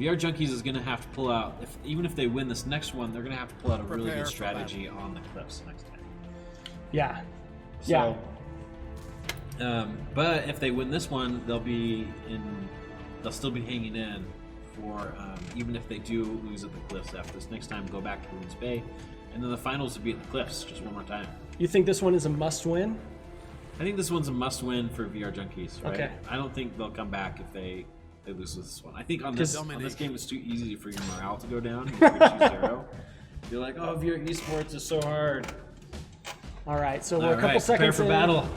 VR Junkies is going to have to pull out, even if they win this next one, they're going to have to pull out a really good strategy on the cliffs next time. Yeah. So, but if they win this one, they'll still be hanging in for, even if they do lose at the cliffs after this next time, go back to Ruins Bay. And then the finals will be at the cliffs just one more time. You think this one is a must-win? I think this one's a must-win for VR Junkies, right? Okay. I don't think they'll come back if they lose this one. I think on this game, it's too easy for your morale to go down. If you're 2-0. You're like, oh, VR Esports is so hard. All right, so we're a couple seconds prepare for battle.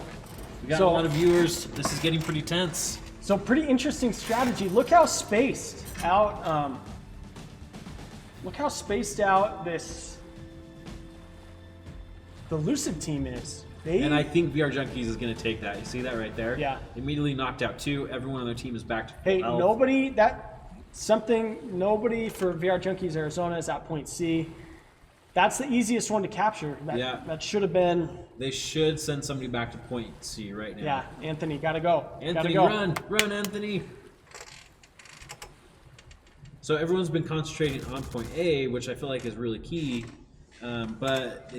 We got a lot of viewers. This is getting pretty tense. So pretty interesting strategy. Look how spaced out. Look how spaced out the Lucid team is. And I think VR Junkies is going to take that. You see that right there? Yeah. Immediately knocked out 2. Everyone on their team is back to Hey, health. nobody for VR Junkies Arizona is at point C. That's the easiest one to capture. That should have been. They should send somebody back to point C right now. Yeah, Anthony, gotta go. Anthony, run, Anthony. So everyone's been concentrating on point A, which I feel like is really key. But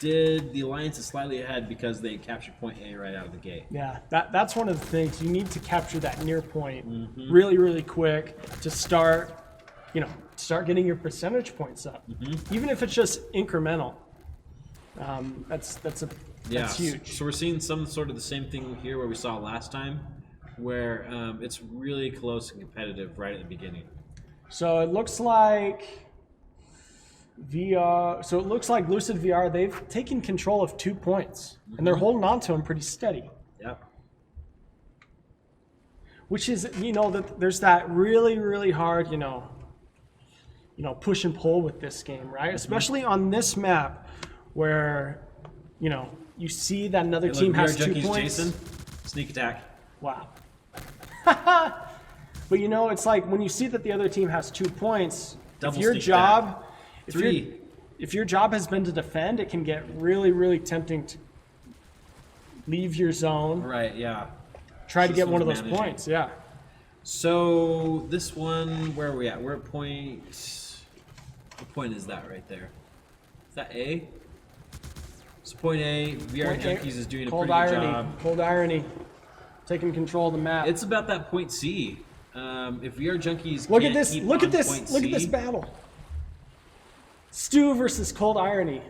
the Alliance is slightly ahead because they captured point A right out of the gate. Yeah, that's one of the things. You need to capture that near point really, really quick to start getting your percentage points up. Even if it's just incremental. That's huge. So we're seeing some sort of the same thing here where we saw last time, where it's really close and competitive right at the beginning. So it looks like VR. So it looks like Lucid VR. They've taken control of 2 points, and they're holding on to them pretty steady. Yep. Which is, that there's that really, really hard, push and pull with this game, right? Especially on this map, where, you see that another team has 2 points. Jason, sneak attack. Wow. But it's like when you see that the other team has 2 points, if your job has been to defend, it can get really, really tempting to leave your zone. Right, yeah. Try to get one of those points, yeah. So this one, where are we at? We're at point. What point is that right there? Is that A? So point A, VR Junkies is doing a pretty good job. Cold irony. Taking control of the map. It's about that point C. If VR Junkies look at this battle. Stu versus Cold Irony.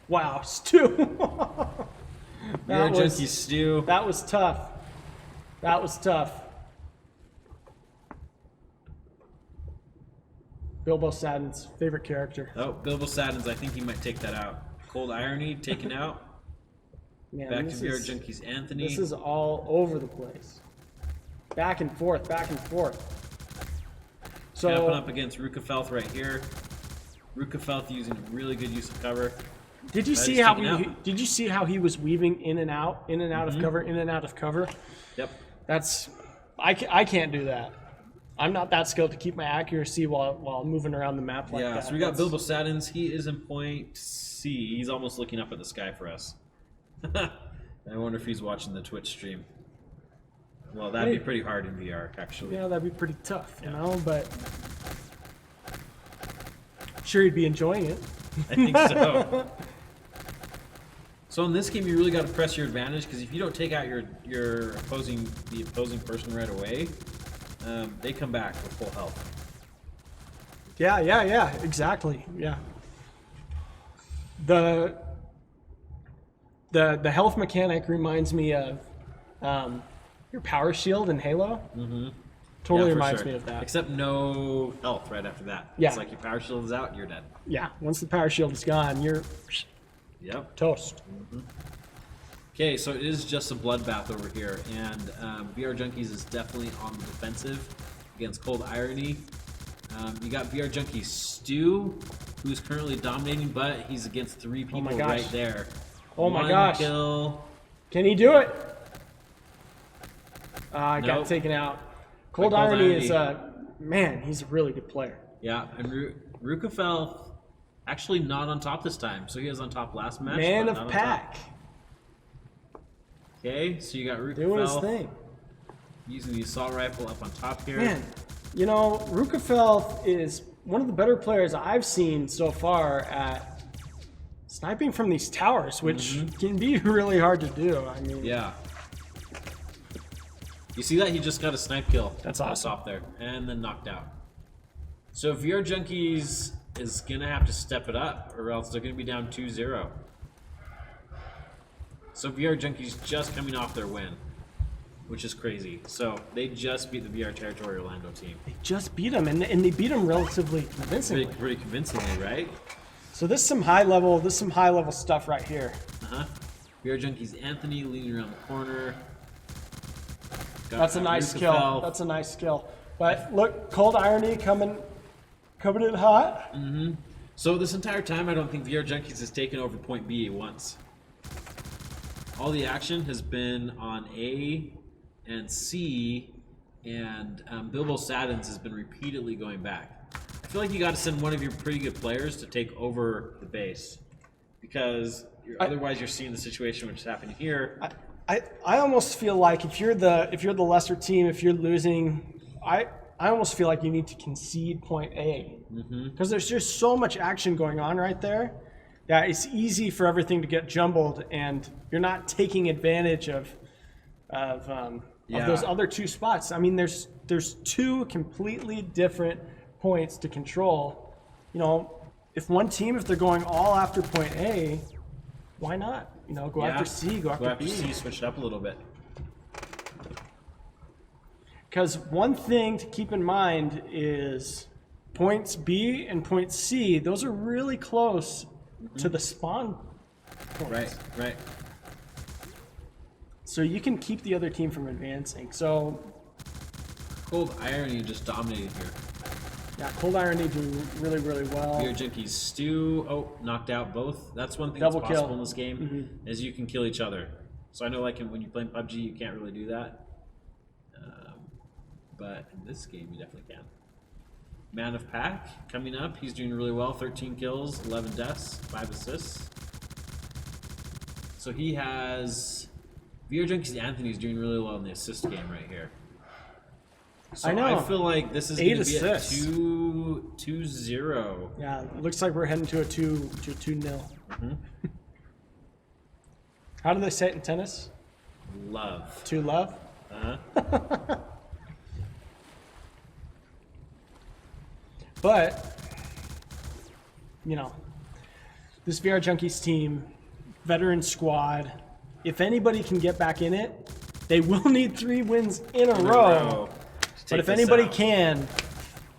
Wow, Stu. VR Junkies Stu. That was tough. Bilbo Sadden's favorite character. Oh, Bilbo Sadden's. I think he might take that out. Cold Irony taken out. Man, back to VR Junkies Anthony. This is all over the place. Back and forth. So Jumping up against Rukafelth right here. Rukafelth using really good use of cover. Did you see how he was weaving in and out of cover, in and out of cover? Yep. I can't do that. I'm not that skilled to keep my accuracy while moving around the map like that. Yeah, so we got Bilbo Saddens. He is in point C. He's almost looking up at the sky for us. I wonder if he's watching the Twitch stream. Well, that'd be pretty hard in VR, actually. Yeah, that'd be pretty tough, but I'm sure he'd be enjoying it. I think so. So in this game, you really got to press your advantage, because if you don't take out the opposing person right away, they come back with full health. Yeah, exactly. Yeah. The health mechanic reminds me of your power shield in Halo. Totally reminds me of that. Except no health right after that. Yeah. It's like your power shield is out, you're dead. Yeah, once the power shield is gone, you're toast. Okay, so it is just a bloodbath over here, and VR Junkies is definitely on the defensive against Cold Irony. You got VR Junkies Stu, who's currently dominating, but he's against 3 people right there. Oh my gosh. Kill. Can he do it? Got taken out. Cold Irony is he's a really good player. Yeah, and Rukafel actually not on top this time, so he was on top last match. Man of pack. Okay, so you got Rukafel doing his thing. Using the assault rifle up on top here. Man, you know, Rukefeld is one of the better players I've seen so far at sniping from these towers, which can be really hard to do. I mean, Yeah. You see that? He just got a snipe kill. That's awesome. Off there. And then knocked out. So VR Junkies is going to have to step it up, or else they're going to be down 2-0. So VR Junkies just coming off their win, which is crazy. So they just beat the VR Territory Orlando team. they just beat them, and they beat them relatively convincingly. Pretty convincingly, right? So this is some high level stuff right here. VR Junkies Anthony leading around the corner. Got That's a nice kill. Rukefeld. That's a nice kill. But look, Cold Irony coming in hot. So this entire time, I don't think VR Junkies has taken over point B once. All the action has been on A and C, and Bilbo Saddins has been repeatedly going back. I feel like you got to send one of your pretty good players to take over the base, because otherwise you're seeing the situation which is happening here. I almost feel like if you're the lesser team, if you're losing, I almost feel like you need to concede point A, because there's just so much action going on right there that it's easy for everything to get jumbled, and you're not taking advantage of those other two spots. I mean, there's two completely different points to control. You know, if they're going all after point A, why not? You know, go after C, go after B. C, switch it up a little bit. Because one thing to keep in mind is points B and point C, those are really close to the spawn points. Right. So you can keep the other team from advancing. So Cold Irony just dominated here. yeah, Cold Irony do really, really well. VR Junkies Stu, knocked out both. That's one thing Double that's possible kill. in this game, is you can kill each other. So I know like when you play PUBG, you can't really do that. But in this game, you definitely can. Man of Pack coming up. He's doing really well. 13 kills, 11 deaths, 5 assists. So he has... VR Junkies Anthony's doing really well in the assist game right here. So I know. I feel like this is going to be a assists. 2-0. Yeah, it looks like we're heading to a 2-0. How do they say it in tennis? Love. 2-love? But, you know, this VR Junkies team, veteran squad, if anybody can get back in it, they will need 3 wins in a row. But if anybody can, it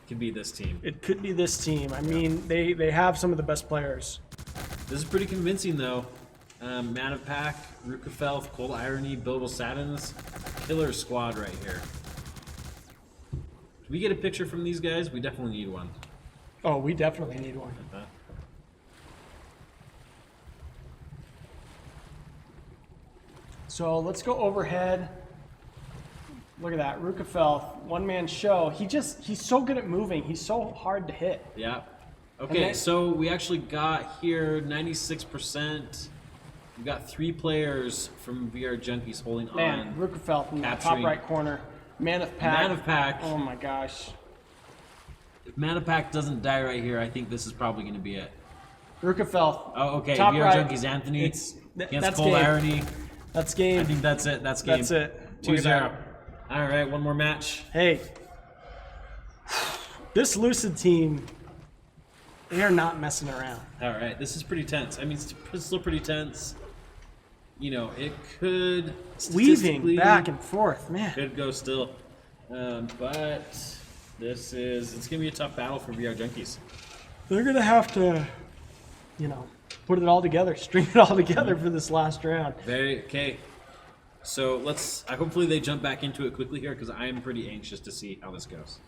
could be this team. it could be this team. I mean, they have some of the best players. This is pretty convincing, though. Man of Pack, Rukefeld, Cold Irony, Bilbo Saddins, killer squad right here. Can we get a picture from these guys? We definitely need one. Oh, we definitely need one. So let's go overhead. Look at that, Rukefeld, one-man show. He's so good at moving. He's so hard to hit. Yeah. Okay, so we actually got here 96%. We got 3 players from VR Junkies holding on. Rukefeld in the top capturing- right corner. Man of Pack. Man of Pack. Oh my gosh. If Man of Pack doesn't die right here, I think this is probably going to be it. Rukefeld. Oh, okay. Top VR right. Junkies Anthony It's- against that's Cold game. Irony. That's game. I think that's it. That's game. That's it. Look at 2-0. that. All right, one more match. Hey, this Lucid team, they are not messing around. All right, this is pretty tense. I mean, it's still pretty tense. You know, it could Weaving back and forth, man. could go still, but it's gonna be a tough battle for VR Junkies. They're gonna have to, you know, put it all together, string it all together for this last round. Okay. So hopefully they jump back into it quickly here because I am pretty anxious to see how this goes.